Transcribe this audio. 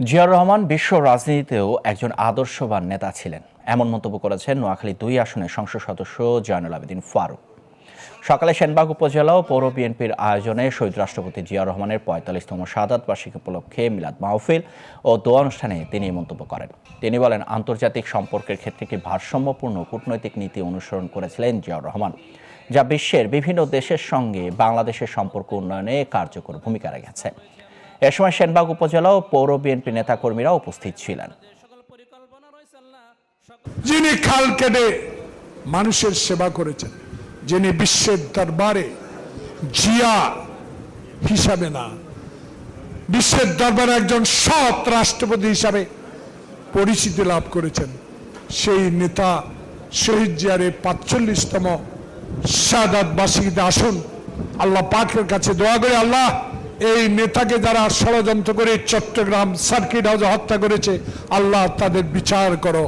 জিয়াউর রহমান বিশ্ব রাজনীতিতেও একজন আদর্শবান নেতা ছিলেন, এমন মন্তব্য করেছেন নোয়াখালী ২ আসনের সংসদ সদস্য জয়নুল আবেদিন ফারুক। সকালে সেনবাগ উপজেলা ও পৌর বিএনপির আয়োজনে শহীদ রাষ্ট্রপতি জিয়াউর রহমানের ৪৫তম শাহাদাত বার্ষিকী উপলক্ষে মিলাদ মাহফিল ও দোয়া অনুষ্ঠানে তিনি এই মন্তব্য করেন। তিনি বলেন, আন্তর্জাতিক সম্পর্কের ক্ষেত্রে একটি ভারসাম্যপূর্ণ কূটনৈতিক নীতি অনুসরণ করেছিলেন জিয়াউর রহমান, যা বিশ্বের বিভিন্ন দেশের সঙ্গে বাংলাদেশের সম্পর্ক উন্নয়নে কার্যকর ভূমিকা রেখেছে। এ সময় সেনবাগ উপজেলা ও পৌর বিএনপি নেতাকর্মীরা উপস্থিত ছিলেন। যিনি খাল কেটে মানুষের সেবা করেছেন, যিনি বিশ্বের দরবারে জিয়া হিসাবে না, বিশ্বের দরবারে একজন সৎ রাষ্ট্রপতি হিসাবে পরিচিতি লাভ করেছেন, সেই নেতা শহীদ জিয়ার ৪৫তম শাহাদাত বার্ষিকীতে আসুন। আল্লাহ পাকের কাছে দোয়া করে, আল্লাহ এই নেতাকে যারা ষড়যন্ত্র করে চট্টগ্রাম সার্কিট হাউসে হত্যা করেছে, আল্লাহ তাদের বিচার করো।